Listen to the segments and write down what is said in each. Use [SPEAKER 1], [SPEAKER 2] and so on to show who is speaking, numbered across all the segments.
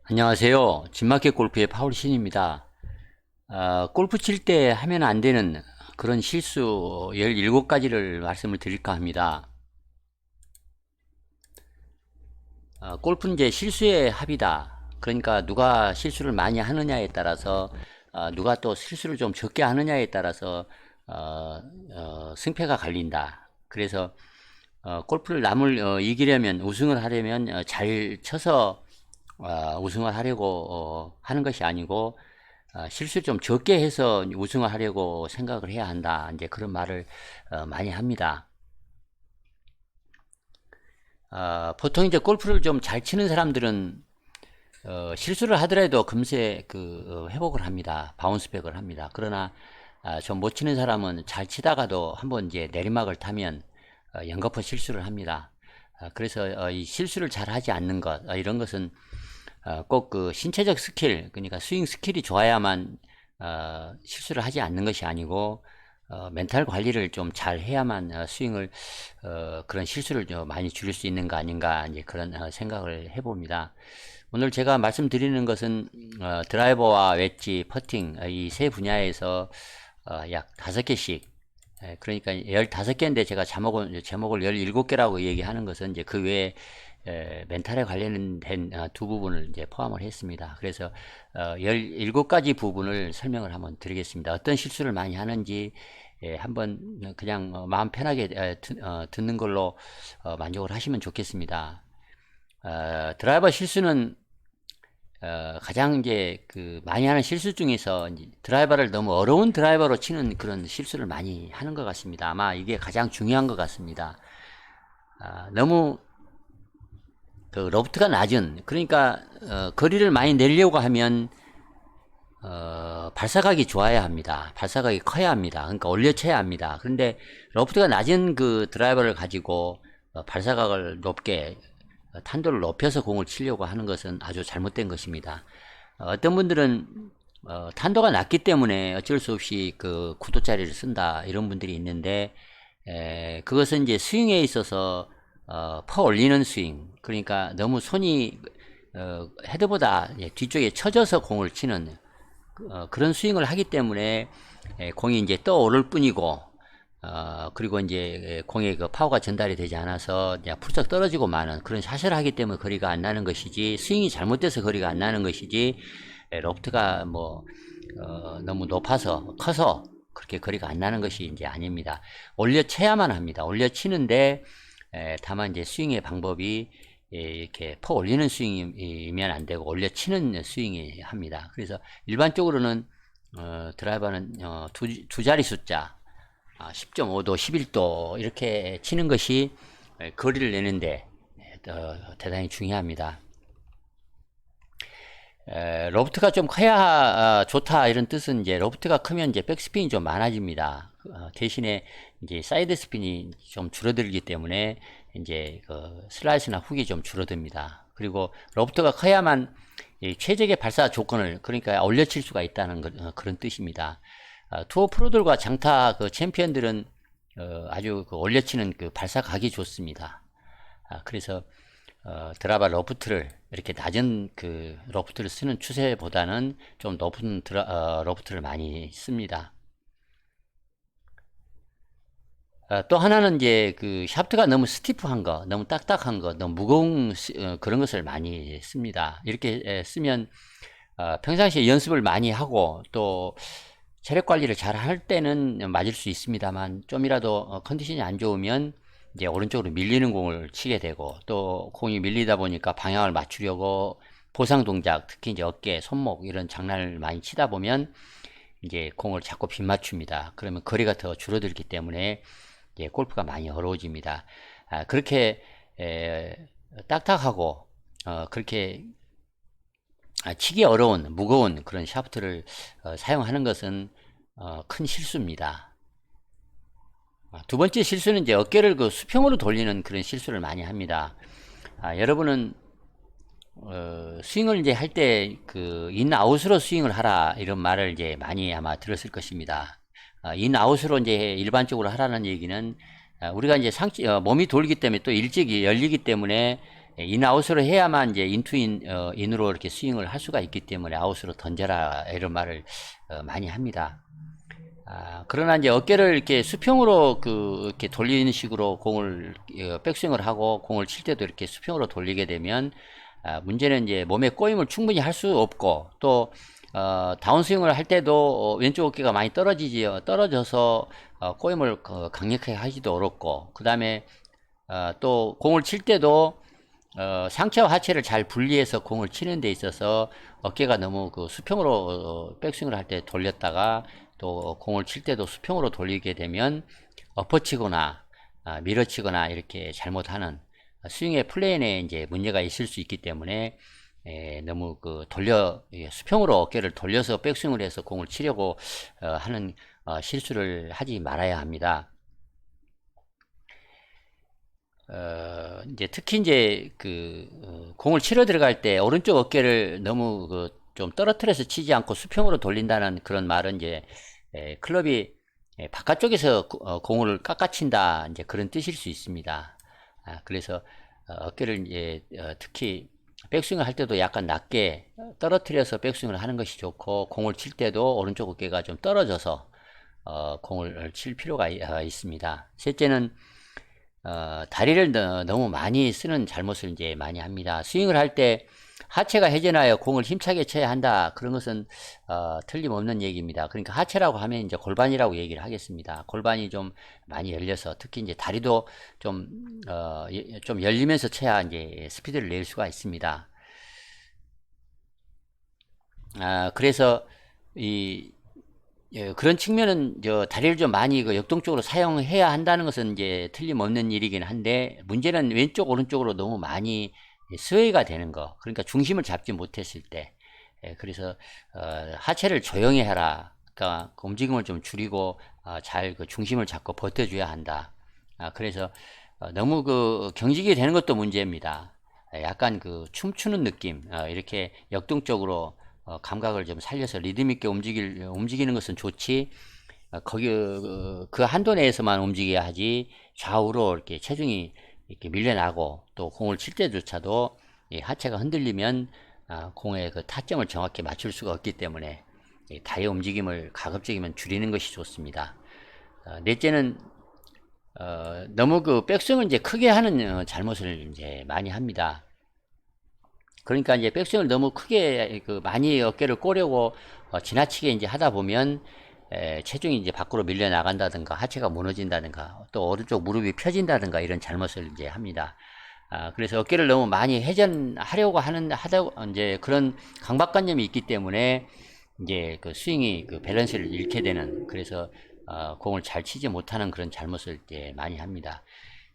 [SPEAKER 1] 안녕하세요. 진마켓 골프의 파울신입니다. 골프 칠 때 하면 안 되는 그런 실수 17가지를 말씀을 드릴까 합니다. 골프는 이제 실수의 합이다. 그러니까 누가 실수를 많이 하느냐에 따라서 누가 또 실수를 좀 적게 하느냐에 따라서 승패가 갈린다. 그래서 골프를 남을 이기려면 우승을 하려면 잘 쳐서 우승을 하려고 하는 것이 아니고 실수 좀 적게 해서 우승을 하려고 생각을 해야 한다. 이제 그런 말을 많이 합니다. 보통 이제 골프를 좀 잘 치는 사람들은 실수를 하더라도 금세 회복을 합니다. 바운스백을 합니다. 그러나 좀 못 치는 사람은 잘 치다가도 한번 이제 내리막을 타면 연거푸 실수를 합니다. 그래서 이 실수를 잘 하지 않는 것 이런 것은 꼭 그 신체적 스킬, 그러니까 스윙 스킬이 좋아야만 실수를 하지 않는 것이 아니고 멘탈 관리를 좀 잘 해야만 스윙을 그런 실수를 좀 많이 줄일 수 있는 거 아닌가 이제 그런 생각을 해봅니다. 오늘 제가 말씀드리는 것은 드라이버와 웨지, 퍼팅 이 세 분야에서 약 5개씩 그러니까 15개인데 제가 제목을 17개라고 얘기하는 것은 이제 그 외에 멘탈에 관련된 두 부분을 이제 포함을 했습니다. 그래서 17가지 부분을 설명을 한번 드리겠습니다. 어떤 실수를 많이 하는지 한번 그냥 마음 편하게 듣는 걸로 만족을 하시면 좋겠습니다. 드라이버 실수는 가장 이제 많이 하는 실수 중에서 이제 드라이버를 너무 어려운 드라이버로 치는 그런 실수를 많이 하는 것 같습니다. 아마 이게 가장 중요한 것 같습니다. 너무 로프트가 낮은, 그러니까 거리를 많이 내려고 하면 발사각이 좋아야 합니다. 발사각이 커야 합니다. 그러니까 올려쳐야 합니다. 그런데 로프트가 낮은 그 드라이버를 가지고 발사각을 높게 탄도를 높여서 공을 치려고 하는 것은 아주 잘못된 것입니다. 어떤 분들은 탄도가 낮기 때문에 어쩔 수 없이 그 구도자리를 쓴다 이런 분들이 있는데 그것은 이제 스윙에 있어서 퍼 올리는 스윙, 그러니까 너무 손이 헤드보다 뒤쪽에 쳐져서 공을 치는 그런 스윙을 하기 때문에 공이 이제 떠오를 뿐이고 그리고 이제 공의 그 파워가 전달이 되지 않아서 그냥 풀쩍 떨어지고 마는 그런 샷을 하기 때문에 거리가 안 나는 것이지, 스윙이 잘못돼서 거리가 안 나는 것이지 로프트가 뭐 너무 높아서 커서 그렇게 거리가 안 나는 것이 이제 아닙니다. 올려쳐야만 합니다. 올려치는데 다만 이제 스윙의 방법이 이렇게 퍼 올리는 스윙이면 안 되고 올려치는 스윙이 합니다. 그래서 일반적으로는 드라이버는 두 자리 숫자 10.5도, 11도 이렇게 치는 것이 거리를 내는데 대단히 중요합니다. 로프트가 좀 커야 좋다 이런 뜻은 이제 로프트가 크면 이제 백스핀이 좀 많아집니다. 대신에 이제 사이드 스핀이 좀 줄어들기 때문에 이제 그 슬라이스나 훅이 좀 줄어듭니다. 그리고 로프트가 커야만 최적의 발사 조건을, 그러니까 올려칠 수가 있다는 그런 뜻입니다. 투어 프로들과 장타 그 챔피언들은 아주 그 올려치는 그 발사각이 좋습니다. 그래서 드라이버 로프트를 이렇게 낮은 그 로프트를 쓰는 추세보다는 좀 높은 로프트를 많이 씁니다. 또 하나는 이제 그 샤프트가 너무 스티프한 거, 너무 딱딱한 거, 너무 무거운 그런 것을 많이 씁니다. 이렇게 쓰면 평상시에 연습을 많이 하고 또 체력 관리를 잘 할 때는 맞을 수 있습니다만 좀이라도 컨디션이 안 좋으면 이제 오른쪽으로 밀리는 공을 치게 되고, 또 공이 밀리다 보니까 방향을 맞추려고 보상 동작, 특히 이제 어깨, 손목 이런 장난을 많이 치다 보면 이제 공을 자꾸 빗맞춥니다. 그러면 거리가 더 줄어들기 때문에 이제 골프가 많이 어려워집니다. 그렇게 딱딱하고 그렇게 치기 어려운 무거운 그런 샤프트를 사용하는 것은 큰 실수입니다. 두 번째 실수는 이제 어깨를 그 수평으로 돌리는 그런 실수를 많이 합니다. 여러분은 스윙을 이제 할 때 그 인아웃으로 스윙을 하라 이런 말을 이제 많이 아마 들었을 것입니다. 인아웃으로 이제 일반적으로 하라는 얘기는 우리가 이제 몸이 돌기 때문에 또 일찍이 열리기 때문에 인아웃으로 해야만 이제 인으로 이렇게 스윙을 할 수가 있기 때문에 아웃으로 던져라 이런 말을 많이 합니다. 그러나 이제 어깨를 이렇게 수평으로 이렇게 돌리는 식으로 공을 백스윙을 하고 공을 칠 때도 이렇게 수평으로 돌리게 되면 문제는 이제 몸에 꼬임을 충분히 할 수 없고 또 다운스윙을 할 때도 왼쪽 어깨가 많이 떨어져서 꼬임을 강력하게 하기도 어렵고 그 다음에 또 공을 칠 때도 상체와 하체를 잘 분리해서 공을 치는 데 있어서 어깨가 너무 수평으로 백스윙을 할 때 돌렸다가 또 공을 칠 때도 수평으로 돌리게 되면 엎어치거나 밀어치거나 이렇게 잘못하는 스윙의 플레인에 이제 문제가 있을 수 있기 때문에 너무 수평으로 어깨를 돌려서 백스윙을 해서 공을 치려고 하는 실수를 하지 말아야 합니다. 이제 특히 이제 공을 치러 들어갈 때 오른쪽 어깨를 너무 좀 떨어뜨려서 치지 않고 수평으로 돌린다는 그런 말은 이제 클럽이 바깥쪽에서 공을 깎아친다 이제 그런 뜻일 수 있습니다. 그래서 어깨를 이제 특히 백스윙을 할 때도 약간 낮게 떨어뜨려서 백스윙을 하는 것이 좋고 공을 칠 때도 오른쪽 어깨가 좀 떨어져서 공을 칠 필요가 있습니다. 셋째는 다리를 너무 많이 쓰는 잘못을 이제 많이 합니다. 스윙을 할 때 하체가 회전하여 공을 힘차게 쳐야 한다. 그런 것은 틀림없는 얘기입니다. 그러니까 하체라고 하면 이제 골반이라고 얘기를 하겠습니다. 골반이 좀 많이 열려서 특히 이제 다리도 좀 열리면서 쳐야 이제 스피드를 낼 수가 있습니다. 그래서 그런 측면은 다리를 좀 많이 역동적으로 사용해야 한다는 것은 이제 틀림없는 일이긴 한데 문제는 왼쪽 오른쪽으로 너무 많이 스웨이가 되는 거, 그러니까 중심을 잡지 못했을 때 그래서 하체를 조용히 해라, 그러니까 움직임을 좀 줄이고 잘 중심을 잡고 버텨줘야 한다. 그래서 너무 경직이 되는 것도 문제입니다. 약간 춤추는 느낌, 이렇게 역동적으로 감각을 좀 살려서 리듬 있게 움직이는 것은 좋지, 거기 그 한도 내에서만 움직여야 하지 좌우로 이렇게 체중이 이렇게 밀려나고 또 공을 칠 때조차도 하체가 흔들리면 공의 타점을 정확히 맞출 수가 없기 때문에 다리 움직임을 가급적이면 줄이는 것이 좋습니다. 넷째는 너무 백스윙을 이제 크게 하는 잘못을 이제 많이 합니다. 그러니까 이제 백스윙을 너무 크게 많이 어깨를 꼬려고 지나치게 이제 하다 보면 체중이 이제 밖으로 밀려 나간다든가 하체가 무너진다든가 또 오른쪽 무릎이 펴진다든가 이런 잘못을 이제 합니다. 그래서 어깨를 너무 많이 회전하려고 하다 이제 그런 강박관념이 있기 때문에 이제 스윙이 밸런스를 잃게 되는, 그래서 공을 잘 치지 못하는 그런 잘못을 이제 많이 합니다.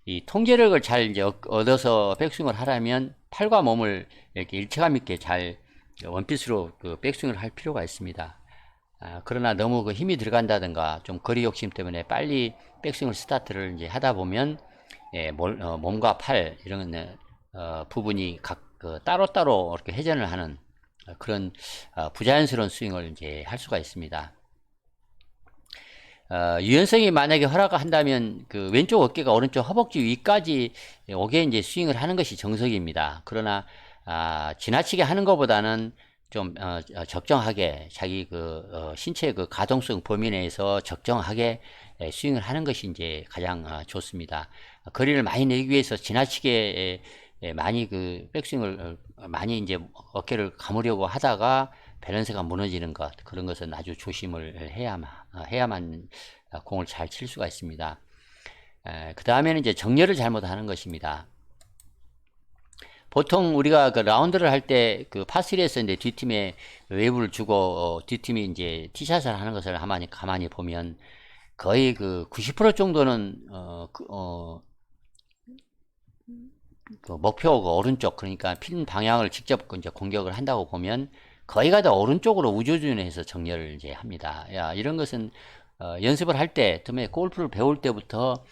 [SPEAKER 1] 이 통제력을 잘 이제 얻어서 백스윙을 하려면 팔과 몸을 이렇게 일체감 있게 잘 원피스로 백스윙을 할 필요가 있습니다. 그러나 너무 힘이 들어간다든가 좀 거리 욕심 때문에 빨리 백스윙을 스타트를 이제 하다 보면 몸과 팔 이런 부분이 각 따로따로 이렇게 회전을 하는 그런 부자연스러운 스윙을 이제 할 수가 있습니다. 유연성이 만약에 허락한다면 왼쪽 어깨가 오른쪽 허벅지 위까지 오게 이제 스윙을 하는 것이 정석입니다. 그러나 지나치게 하는 것보다는 좀 적정하게 자기 신체 가동성 범위 내에서 적정하게 스윙을 하는 것이 이제 가장 좋습니다. 거리를 많이 내기 위해서 지나치게 많이 백스윙을 많이 이제 어깨를 감으려고 하다가 밸런스가 무너지는 것, 그런 것은 아주 조심을 해야만 공을 잘 칠 수가 있습니다. 그 다음에는 이제 정렬을 잘못하는 것입니다. 보통 우리가 라운드를 할 때 파3에서 이제 뒷팀에 웨이브를 주고 뒷팀이 이제 티샷을 하는 것을 가만히 보면 거의 90% 정도는 목표 오른쪽, 그러니까 핀 방향을 직접 이제 공격을 한다고 보면 거의 다 오른쪽으로 우조준해서 정렬을 이제 합니다. 이런 것은 연습을 할 때, 특히 골프를 배울 때부터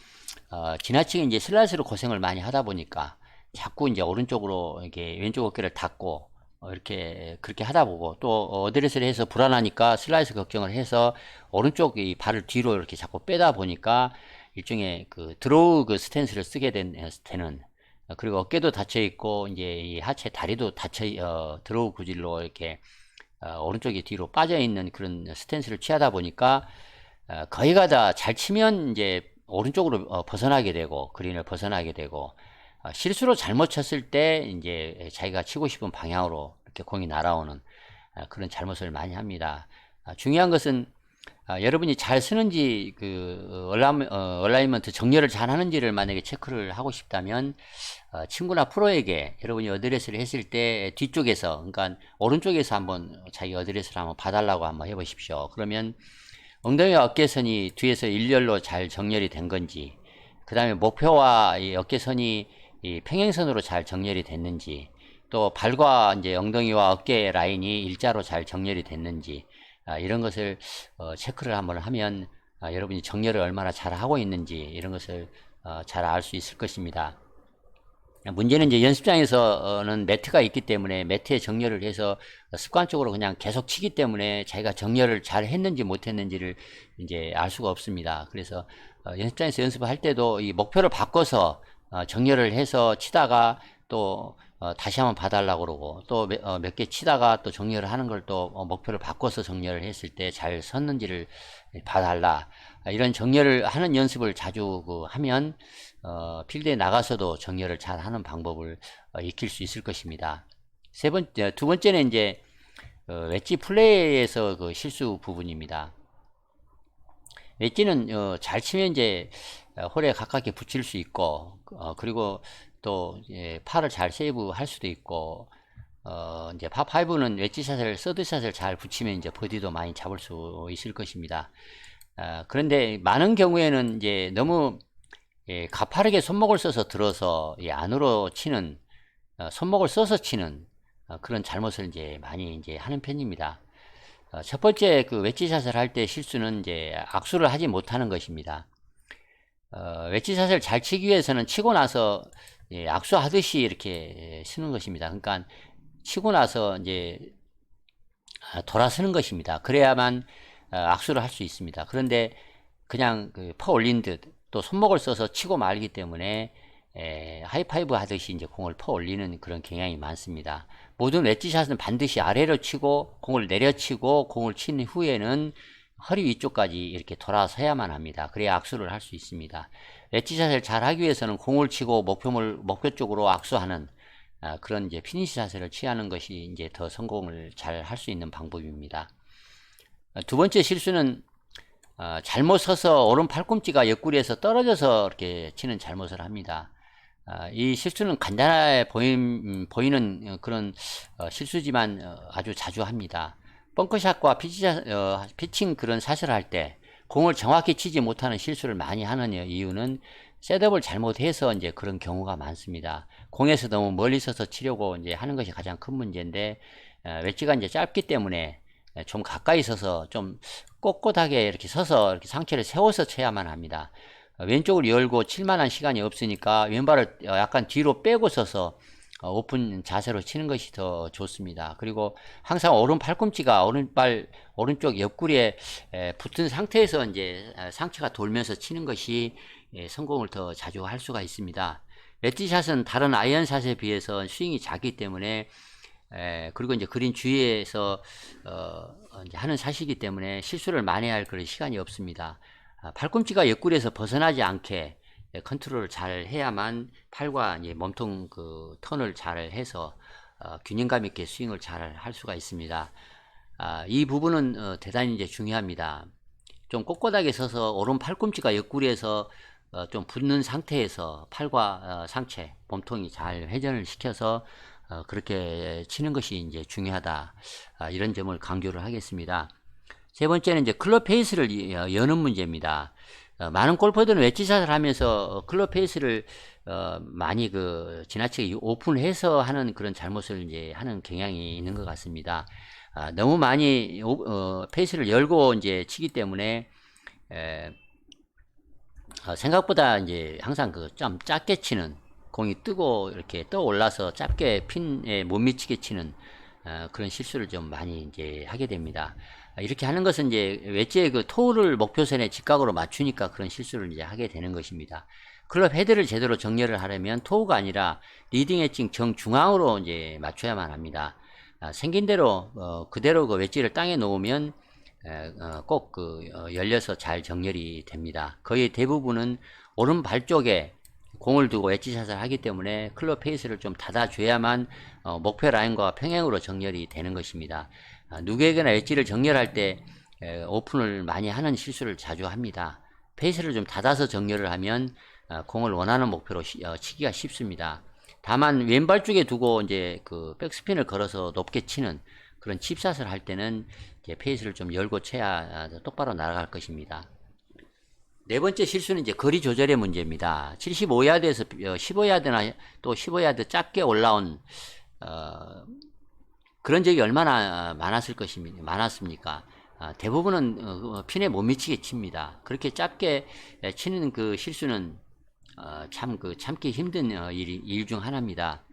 [SPEAKER 1] 지나치게 이제 슬라이스로 고생을 많이 하다 보니까 자꾸 이제 오른쪽으로 이렇게 왼쪽 어깨를 닫고 그렇게 하다 보고 또 어드레스를 해서 불안하니까 슬라이스 걱정을 해서 오른쪽 이 발을 뒤로 이렇게 자꾸 빼다 보니까 일종의 드로우 스탠스를 쓰게 되는 그리고 어깨도 닫혀 있고 이제 이 하체 다리도 닫혀 드로우 구질로 이렇게 오른쪽이 뒤로 빠져 있는 그런 스탠스를 취하다 보니까 거의가 다 잘 치면 이제 오른쪽으로 벗어나게 되고 그린을 벗어나게 되고 실수로 잘못 쳤을 때 이제 자기가 치고 싶은 방향으로 이렇게 공이 날아오는 그런 잘못을 많이 합니다. 중요한 것은 여러분이 잘 쓰는지 얼라이먼트 정렬을 잘 하는지를 만약에 체크를 하고 싶다면 친구나 프로에게 여러분이 어드레스를 했을 때 뒤쪽에서 그러니까 오른쪽에서 한번 자기 어드레스를 한번 봐달라고 한번 해보십시오. 그러면 엉덩이와 어깨선이 뒤에서 일렬로 잘 정렬이 된 건지, 그 다음에 목표와 이 어깨선이 이 평행선으로 잘 정렬이 됐는지, 또 발과 이제 엉덩이와 어깨 라인이 일자로 잘 정렬이 됐는지, 이런 것을 체크를 한번 하면 여러분이 정렬을 얼마나 잘 하고 있는지 이런 것을 잘 알 수 있을 것입니다. 문제는 이제 연습장에서는 매트가 있기 때문에 매트에 정렬을 해서 습관적으로 그냥 계속 치기 때문에 자기가 정렬을 잘 했는지 못했는지를 이제 알 수가 없습니다. 그래서 연습장에서 연습을 할 때도 이 목표를 바꿔서 정렬을 해서 치다가 또 다시 한번 봐달라고 그러고 또 몇 개 치다가 또 정렬을 하는 걸 또 목표를 바꿔서 정렬을 했을 때 잘 섰는지를 봐달라. 이런 정렬을 하는 연습을 자주 하면 필드에 나가서도 정렬을 잘 하는 방법을 익힐 수 있을 것입니다. 두 번째는 이제 웨지 플레이에서 그 실수 부분입니다. 웨지는 잘 치면 이제 홀에 가깝게 붙일 수 있고 그리고 또 팔을 잘 세이브 할 수도 있고 이제 파5는 웨지샷을 서드샷을 잘 붙이면 이제 버디도 많이 잡을 수 있을 것입니다. 그런데 많은 경우에는 이제 너무 가파르게 손목을 써서 들어서 안으로 치는 손목을 써서 치는 그런 잘못을 이제 많이 이제 하는 편입니다. 첫 번째 그 웨지샷을 할 때 실수는 이제 악수를 하지 못하는 것입니다. 웨지샷을 잘 치기 위해서는 치고 나서 악수하듯이 이렇게 치는 것입니다. 그러니까 치고 나서 이제 돌아서는 것입니다. 그래야만 악수를 할 수 있습니다. 그런데 그냥 퍼 올린 듯 또 손목을 써서 치고 말기 때문에 하이파이브 하듯이 이제 공을 퍼 올리는 그런 경향이 많습니다. 모든 웨지샷은 반드시 아래로 치고 공을 내려치고 공을 친 후에는 허리 위쪽까지 이렇게 돌아서야만 합니다. 그래야 악수를 할 수 있습니다. 웨지샷을 잘 하기 위해서는 공을 치고 목표 쪽으로 악수하는 그런 이제 피니시 자세를 취하는 것이 이제 더 성공을 잘 할 수 있는 방법입니다. 두 번째 실수는 잘못 서서 오른 팔꿈치가 옆구리에서 떨어져서 이렇게 치는 잘못을 합니다. 이 실수는 간단해 보이는 그런 실수지만 아주 자주 합니다. 벙커샷과 피칭 그런 샷을 할 때 공을 정확히 치지 못하는 실수를 많이 하는 이유는 셋업을 잘못해서 이제 그런 경우가 많습니다. 공에서 너무 멀리 서서 치려고 이제 하는 것이 가장 큰 문제인데 웨지가 이제 짧기 때문에 좀 가까이 서서 좀 꼿꼿하게 이렇게 서서 이렇게 상체를 세워서 쳐야만 합니다. 왼쪽을 열고 칠만한 시간이 없으니까 왼발을 약간 뒤로 빼고 서서 오픈 자세로 치는 것이 더 좋습니다. 그리고 항상 오른 팔꿈치가 오른쪽 옆구리에 붙은 상태에서 이제 상체가 돌면서 치는 것이 성공을 더 자주 할 수가 있습니다. 웨지샷은 다른 아이언샷에 비해서 스윙이 작기 때문에 그리고 이제 그린 주위에서 이제 하는 샷이기 때문에 실수를 만회할 그런 시간이 없습니다. 팔꿈치가 옆구리에서 벗어나지 않게 컨트롤을 잘 해야만 팔과 이제 몸통 그 턴을 잘 해서 균형감 있게 스윙을 잘 할 수가 있습니다. 이 부분은 대단히 이제 중요합니다. 좀 꼿꼿하게 서서 오른 팔꿈치가 옆구리에서 좀 붙는 상태에서 팔과 상체, 몸통이 잘 회전을 시켜서 그렇게 치는 것이 이제 중요하다. 이런 점을 강조를 하겠습니다. 세 번째는 이제 클럽 페이스를 여는 문제입니다. 많은 골퍼들은 웨지샷을 하면서 클럽 페이스를 많이 지나치게 오픈해서 하는 그런 잘못을 이제 하는 경향이 있는 것 같습니다. 너무 많이 페이스를 열고 이제 치기 때문에 생각보다 이제 항상 좀 작게 치는 공이 뜨고 이렇게 떠 올라서 짧게 핀에 못 미치게 치는 그런 실수를 좀 많이 이제 하게 됩니다. 이렇게 하는 것은 이제 웨지의 토우를 목표선에 직각으로 맞추니까 그런 실수를 이제 하게 되는 것입니다. 클럽 헤드를 제대로 정렬을 하려면 토우가 아니라 리딩 엣징 정중앙으로 이제 맞춰야만 합니다. 생긴 대로 그대로 그 웨지를 땅에 놓으면 꼭 열려서 잘 정렬이 됩니다. 거의 대부분은 오른발 쪽에 공을 두고 웨지샷을 하기 때문에 클럽 페이스를 좀 닫아줘야만 목표 라인과 평행으로 정렬이 되는 것입니다. 누구에게나 웨지를 정렬할 때 오픈을 많이 하는 실수를 자주 합니다. 페이스를 좀 닫아서 정렬을 하면 공을 원하는 목표로 치기가 쉽습니다. 다만 왼발 쪽에 두고 이제 그 백스핀을 걸어서 높게 치는 그런 칩샷을 할 때는 이제 페이스를 좀 열고 쳐야 똑바로 날아갈 것입니다. 네 번째 실수는 이제 거리 조절의 문제입니다. 75야드에서 15야드나 또 15야드 짧게 올라온 그런 적이 얼마나 많았습니까? 대부분은 핀에 못 미치게 칩니다. 그렇게 짧게 치는 그 실수는 참기 힘든 일 중 하나입니다.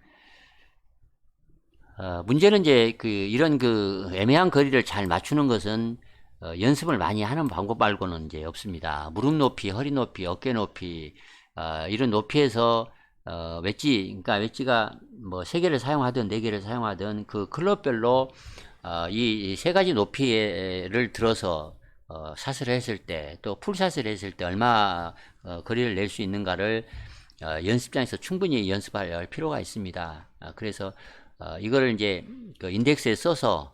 [SPEAKER 1] 문제는 이제 이런 애매한 거리를 잘 맞추는 것은 연습을 많이 하는 방법 말고는 이제 없습니다. 무릎 높이, 허리 높이, 어깨 높이, 이런 높이에서 그러니까 웨지가 뭐 3개를 사용하든 4개를 사용하든 그 클럽별로 이 3가지 높이를 들어서 샷을 했을 때, 또 풀샷을 했을 때 얼마 거리를 낼 수 있는가를 연습장에서 충분히 연습할 필요가 있습니다. 그래서 이거를 이제 그 인덱스에 써서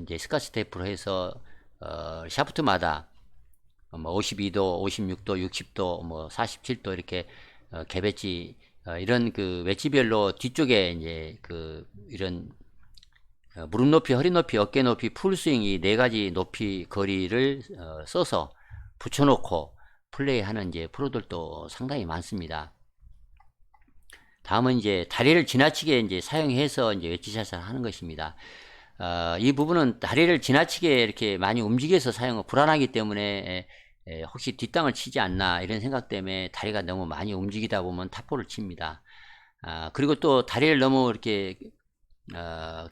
[SPEAKER 1] 이제 스카치 테이프로 해서 샤프트마다 뭐 52도, 56도, 60도, 뭐 47도 이렇게 개배치 이런 그 웨지별로 뒤쪽에 이제 이런 무릎 높이, 허리 높이, 어깨 높이, 풀스윙 이 4가지 높이 거리를 써서 붙여놓고 플레이하는 이제 프로들도 상당히 많습니다. 다음은 이제 다리를 지나치게 이제 사용해서 이제 웨지샷을 하는 것입니다. 이 부분은 다리를 지나치게 이렇게 많이 움직여서 불안하기 때문에 혹시 뒷땅을 치지 않나 이런 생각 때문에 다리가 너무 많이 움직이다 보면 탑볼을 칩니다. 그리고 또 다리를 너무 이렇게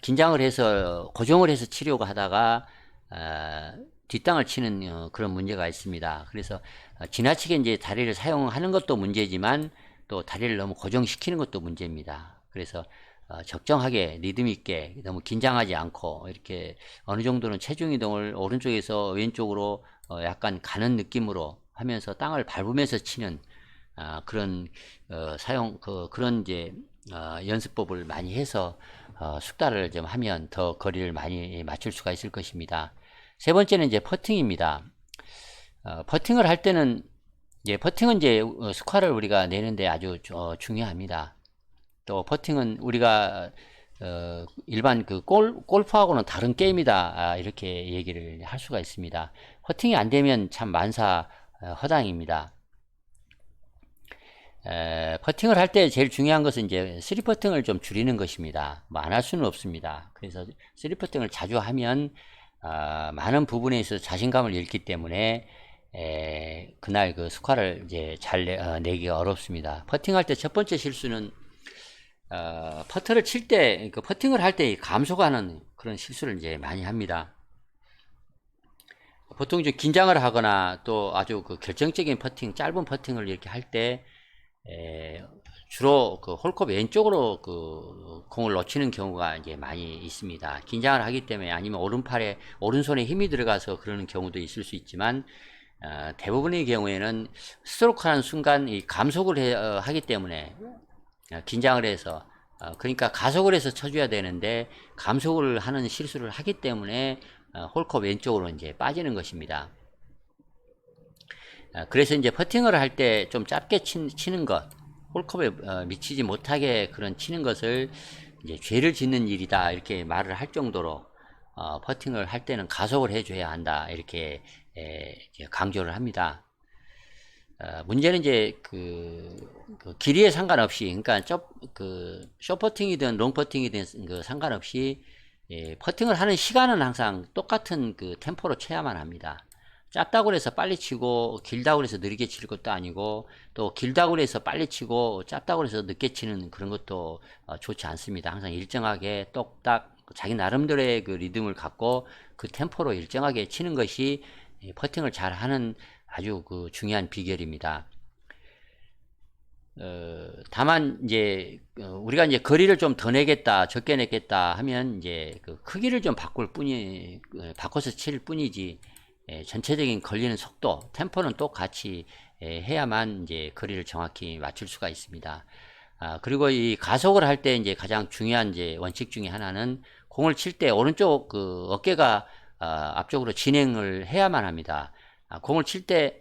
[SPEAKER 1] 긴장을 해서 고정을 해서 치려고 하다가 뒷땅을 치는 그런 문제가 있습니다. 그래서 지나치게 이제 다리를 사용하는 것도 문제지만 또 다리를 너무 고정시키는 것도 문제입니다. 그래서 적정하게 리듬 있게 너무 긴장하지 않고 이렇게 어느 정도는 체중 이동을 오른쪽에서 왼쪽으로 약간 가는 느낌으로 하면서 땅을 밟으면서 치는 그런 그런 이제 연습법을 많이 해서 숙달을 좀 하면 더 거리를 많이 맞출 수가 있을 것입니다. 세 번째는 이제 퍼팅입니다. 퍼팅을 할 때는 퍼팅은 이제 스코어를 우리가 내는데 아주 중요합니다. 또 퍼팅은 우리가 일반 골프하고는 다른 게임이다 이렇게 얘기를 할 수가 있습니다. 퍼팅이 안 되면 참 만사 허당입니다. 퍼팅을 할 때 제일 중요한 것은 이제 3퍼팅을 좀 줄이는 것입니다. 뭐 안 할 수는 없습니다. 그래서 3퍼팅을 자주 하면 많은 부분에 있어서 자신감을 잃기 때문에 그날 그 스코어를 이제 잘 내기가 어렵습니다. 퍼팅할 때 첫 번째 실수는 퍼터를 칠 때, 퍼팅을 할 때 감속하는 그런 실수를 이제 많이 합니다. 보통 이제 긴장을 하거나 또 아주 결정적인 퍼팅, 짧은 퍼팅을 이렇게 할 때, 주로 홀컵 왼쪽으로 공을 놓치는 경우가 이제 많이 있습니다. 긴장을 하기 때문에 아니면 오른손에 힘이 들어가서 그러는 경우도 있을 수 있지만, 대부분의 경우에는 스트로크 하는 순간 이 감속을 하기 때문에 긴장을 해서 그러니까 가속을 해서 쳐줘야 되는데 감속을 하는 실수를 하기 때문에 홀컵 왼쪽으로 이제 빠지는 것입니다. 그래서 이제 퍼팅을 할 때 좀 짧게 치는 것, 홀컵에 미치지 못하게 그런 치는 것을 이제 죄를 짓는 일이다 이렇게 말을 할 정도로 퍼팅을 할 때는 가속을 해줘야 한다 이렇게 강조를 합니다. 문제는 이제 길이에 상관없이, 그러니까 숏퍼팅이든 롱퍼팅이든 상관없이 퍼팅을 하는 시간은 항상 똑같은 템포로 쳐야만 합니다. 짧다고 해서 빨리 치고 길다고 해서 느리게 칠 것도 아니고 또 길다고 해서 빨리 치고 짧다고 해서 늦게 치는 그런 것도 좋지 않습니다. 항상 일정하게 똑딱 자기 나름대로의 리듬을 갖고 그 템포로 일정하게 치는 것이 퍼팅을 잘 하는 아주 중요한 비결입니다. 다만 이제 우리가 이제 거리를 좀 더 내겠다, 적게 내겠다 하면 이제 그 크기를 좀 바꿔서 칠 뿐이지, 전체적인 걸리는 속도, 템포는 똑같이 해야만 이제 거리를 정확히 맞출 수가 있습니다. 그리고 이 가속을 할 때 이제 가장 중요한 이제 원칙 중에 하나는 공을 칠 때 오른쪽 그 어깨가 앞쪽으로 진행을 해야만 합니다. 공을 칠 때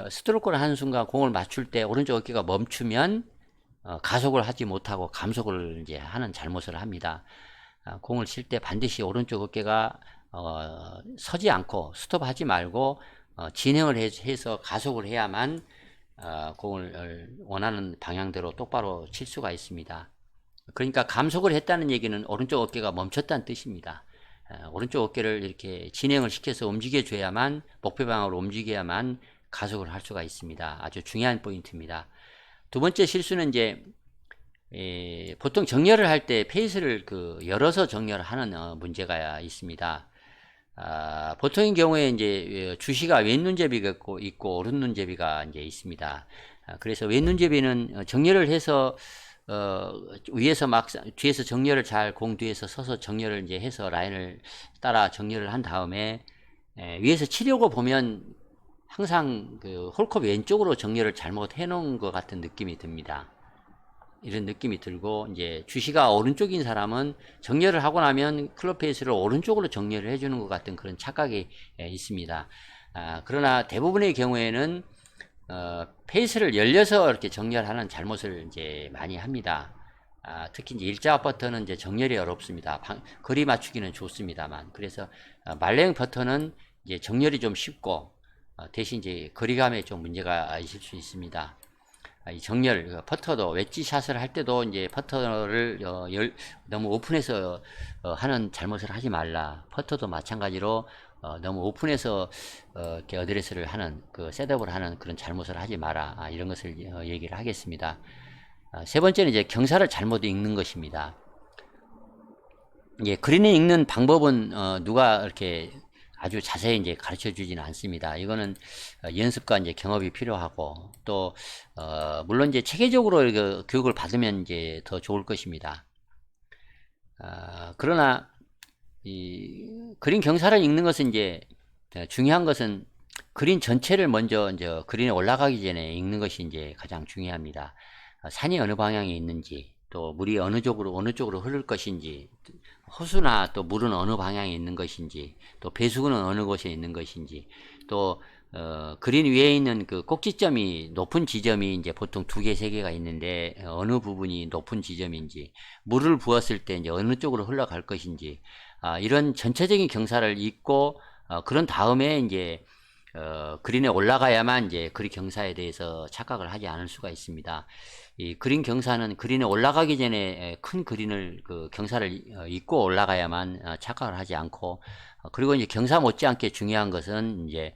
[SPEAKER 1] 스트로크를 하는 순간 공을 맞출 때 오른쪽 어깨가 멈추면 가속을 하지 못하고 감속을 이제 하는 잘못을 합니다. 공을 칠 때 반드시 오른쪽 어깨가 서지 않고 스톱하지 말고 진행을 해서 가속을 해야만 공을 원하는 방향대로 똑바로 칠 수가 있습니다. 그러니까 감속을 했다는 얘기는 오른쪽 어깨가 멈췄다는 뜻입니다. 오른쪽 어깨를 이렇게 진행을 시켜서 움직여 줘야만, 목표 방향으로 움직여야만 가속을 할 수가 있습니다. 아주 중요한 포인트입니다. 두 번째 실수는 이제 보통 정렬을 할 때 페이스를 열어서 정렬을 하는 문제가 있습니다. 보통의 경우에 이제 주시가 왼눈잡이가 있고 오른눈잡이가 이제 있습니다. 그래서 왼눈잡이는 정렬을 해서 위에서 막 뒤에서 정렬을 잘 공 뒤에서 서서 정렬을 이제 해서 라인을 따라 정렬을 한 다음에 위에서 치려고 보면 항상 그 홀컵 왼쪽으로 정렬을 잘못 해놓은 것 같은 느낌이 듭니다. 이런 느낌이 들고, 이제 주시가 오른쪽인 사람은 정렬을 하고 나면 클럽 페이스를 오른쪽으로 정렬을 해주는 것 같은 그런 착각이 있습니다. 그러나 대부분의 경우에는 페이스를 열려서 이렇게 정렬하는 잘못을 이제 많이 합니다. 특히 이제 일자 퍼터는 이제 정렬이 어렵습니다. 거리 맞추기는 좋습니다만, 그래서 말랭 퍼터는 이제 정렬이 좀 쉽고 대신 이제 거리감에 좀 문제가 있을 수 있습니다. 이 정렬, 퍼터도 웨지 샷을 할 때도 이제 퍼터를 너무 오픈해서 하는 잘못을 하지 말라. 퍼터도 마찬가지로 너무 오픈해서 이렇게 어드레스를 하는 셋업을 하는 그런 잘못을 하지 마라. 이런 것을 얘기를 하겠습니다. 세 번째는 이제 경사를 잘못 읽는 것입니다. 그린을 읽는 방법은 누가 이렇게 아주 자세히 이제 가르쳐 주지는 않습니다. 이거는 연습과 이제 경험이 필요하고, 또 물론 이제 체계적으로 교육을 받으면 이제 더 좋을 것입니다. 그러나 이 그린 경사를 읽는 것은 이제 중요한 것은 그린 전체를 먼저 이제 그린에 올라가기 전에 읽는 것이 이제 가장 중요합니다. 산이 어느 방향에 있는지, 또 물이 어느 쪽으로 흐를 것인지, 호수나 또 물은 어느 방향에 있는 것인지, 또 배수구는 어느 곳에 있는 것인지, 또 그린 위에 있는 그 꼭지점이 높은 지점이 이제 보통 2개, 3개가 있는데 어느 부분이 높은 지점인지, 물을 부었을 때 이제 어느 쪽으로 흘러갈 것인지, 이런 전체적인 경사를 읽고 그런 다음에 이제 그린에 올라가야만 이제 그린 경사에 대해서 착각을 하지 않을 수가 있습니다. 이 그린 경사는 그린에 올라가기 전에 큰 그린을 경사를 읽고 올라가야만 착각을 하지 않고, 그리고 이제 경사 못지않게 중요한 것은 이제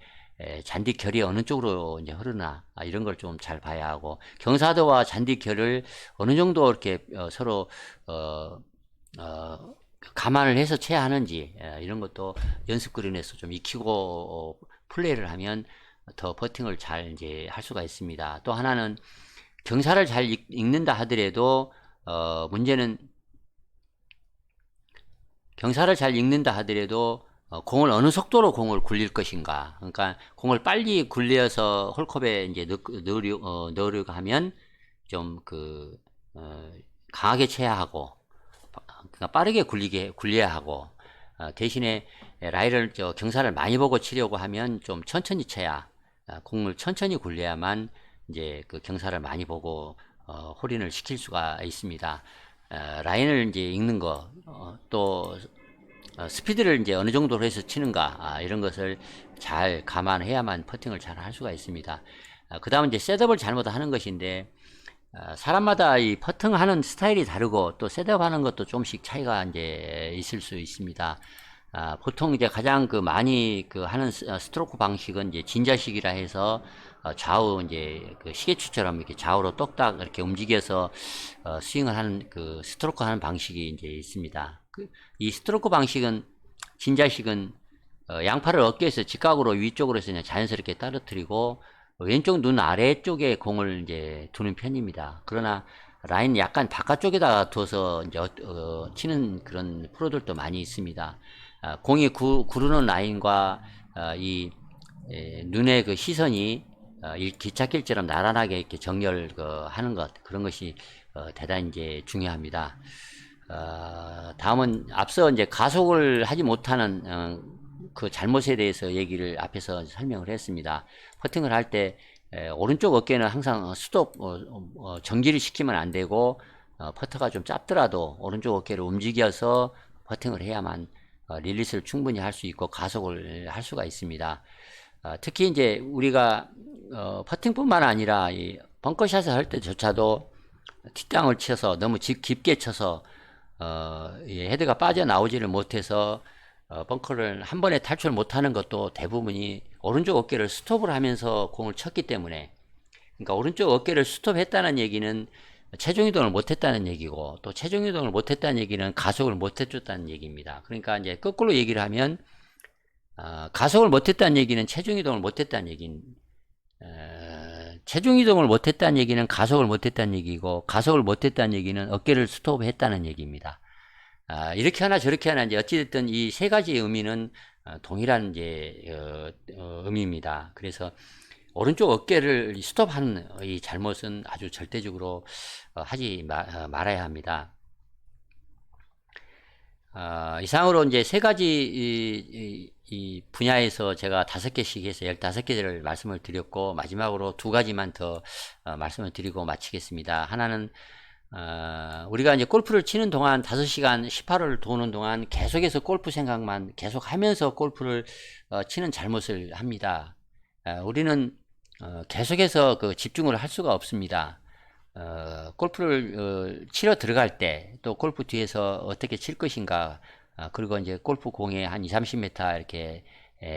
[SPEAKER 1] 잔디 결이 어느 쪽으로 이제 흐르나, 이런 걸 좀 잘 봐야 하고, 경사도와 잔디 결을 어느 정도 이렇게 서로 감안을 해서 쳐야 하는지, 이런 것도 연습 그린에서 좀 익히고 플레이를 하면 더 퍼팅을 잘 이제 할 수가 있습니다. 또 하나는 경사를 잘 읽는다 하더라도 문제는 경사를 잘 읽는다 하더라도 공을 어느 속도로 공을 굴릴 것인가. 그러니까 공을 빨리 굴려서 홀컵에 이제 넣으려고 하면 좀 강하게 쳐야 하고, 그러니까 빠르게 굴려야 하고, 대신에 라이를 경사를 많이 보고 치려고 하면 좀 천천히 쳐야, 공을 천천히 굴려야만 이제 경사를 많이 보고 홀인을 시킬 수가 있습니다. 라인을 이제 읽는 거, 또 스피드를 이제 어느 정도로 해서 치는가, 이런 것을 잘 감안해야만 퍼팅을 잘 할 수가 있습니다. 그 다음 이제 셋업을 잘못하는 것인데, 사람마다 이 퍼팅하는 스타일이 다르고 또 셋업하는 것도 좀씩 차이가 이제 있을 수 있습니다. 보통 이제 가장 많이 하는 스트로크 방식은 이제 진자식이라 해서 좌우 이제 시계추처럼 이렇게 좌우로 똑딱 이렇게 움직여서 스윙을 하는 스트로크 하는 방식이 이제 있습니다. 이 스트로크 방식은, 진자식은 양팔을 어깨에서 직각으로 위쪽으로 해서 그냥 자연스럽게 떨어뜨리고 왼쪽 눈 아래쪽에 공을 이제 두는 편입니다. 그러나 라인 약간 바깥쪽에다 둬서 이제 치는 그런 프로들도 많이 있습니다. 공이 구르는 라인과 이 눈의 그 시선이 기찻길처럼 나란하게 이렇게 정렬 하는 것, 그런 것이 대단히 이제 중요합니다. 다음은 앞서 이제 가속을 하지 못하는 그 잘못에 대해서 얘기를 앞에서 설명을 했습니다. 퍼팅을 할 때 오른쪽 어깨는 항상 스톱 정지를 시키면 안 되고 퍼터가 좀 짧더라도 오른쪽 어깨를 움직여서 퍼팅을 해야만 릴리스를 충분히 할 수 있고 가속을 할 수가 있습니다. 특히 이제 우리가 퍼팅뿐만 아니라 이 벙커샷을 할 때조차도 뒷땅을 쳐서 너무 깊게 쳐서 헤드가 빠져나오지를 못해서 벙커를 한 번에 탈출 못하는 것도 대부분이 오른쪽 어깨를 스톱을 하면서 공을 쳤기 때문에, 그러니까 오른쪽 어깨를 스톱했다는 얘기는 체중 이동을 못했다는 얘기고, 또 체중 이동을 못했다는 얘기는 가속을 못해줬다는 얘기입니다. 그러니까 이제 거꾸로 얘기를 하면 가속을 못했다는 얘기는 체중 이동을 못했다는 얘기인, 체중 이동을 못했다는 얘기는 가속을 못했다는 얘기고, 가속을 못했다는 얘기는 어깨를 스톱했다는 얘기입니다. 이렇게 하나 저렇게 하나 이제 어찌됐든 이 세 가지의 의미는 동일한 이제 의미입니다. 그래서 오른쪽 어깨를 스톱하는 이 잘못은 아주 절대적으로 하지 말아야 합니다. 이상으로 이제 세 가지 이 분야에서 제가 5개씩 해서 15개를 말씀을 드렸고, 마지막으로 2가지만 더 말씀을 드리고 마치겠습니다. 하나는 우리가 이제 골프를 치는 동안 5시간 18홀을 도는 동안 계속해서 골프 생각만 계속 하면서 골프를 치는 잘못을 합니다. 우리는 계속해서 그 집중을 할 수가 없습니다. 골프를 치러 들어갈 때, 또 골프 뒤에서 어떻게 칠 것인가, 그리고 이제 골프 공에 한 2, 30m 이렇게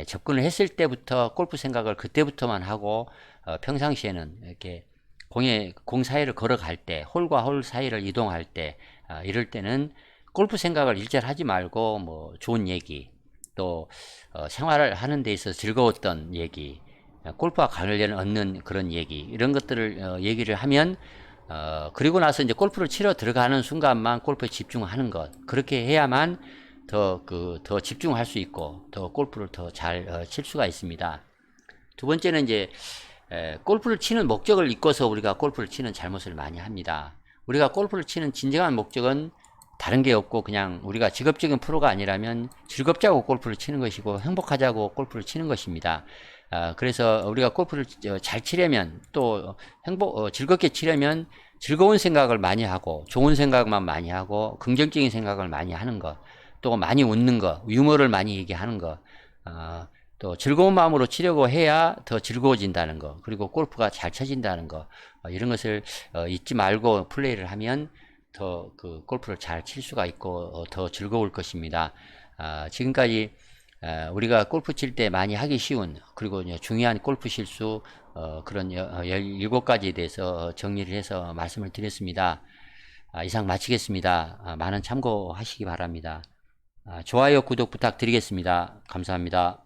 [SPEAKER 1] 접근을 했을 때부터 골프 생각을 그때부터만 하고, 평상시에는 이렇게 공 사이를 걸어갈 때, 홀과 홀 사이를 이동할 때, 이럴 때는 골프 생각을 일절 하지 말고, 뭐, 좋은 얘기, 또, 생활을 하는 데 있어서 즐거웠던 얘기, 골프와 관련 얻는 그런 얘기, 이런 것들을, 얘기를 하면, 그리고 나서 이제 골프를 치러 들어가는 순간만 골프에 집중하는 것, 그렇게 해야만 더 집중할 수 있고, 더 골프를 더 잘 칠 수가 있습니다. 두 번째는 이제, 골프를 치는 목적을 잊고서 우리가 골프를 치는 잘못을 많이 합니다. 우리가 골프를 치는 진정한 목적은 다른 게 없고, 그냥 우리가 직업적인 프로가 아니라면 즐겁자고 골프를 치는 것이고, 행복하자고 골프를 치는 것입니다. 그래서 우리가 골프를 잘 치려면, 또 즐겁게 치려면 즐거운 생각을 많이 하고, 좋은 생각만 많이 하고, 긍정적인 생각을 많이 하는 것, 또 많이 웃는 것, 유머를 많이 얘기하는 것, 또 즐거운 마음으로 치려고 해야 더 즐거워진다는 거, 그리고 골프가 잘 쳐진다는 거, 이런 것을 잊지 말고 플레이를 하면 더 그 골프를 잘 칠 수가 있고 더 즐거울 것입니다. 지금까지 우리가 골프 칠 때 많이 하기 쉬운, 그리고 중요한 골프 실수, 그런 17가지에 대해서 정리를 해서 말씀을 드렸습니다. 이상 마치겠습니다. 많은 참고하시기 바랍니다. 좋아요, 구독 부탁드리겠습니다. 감사합니다.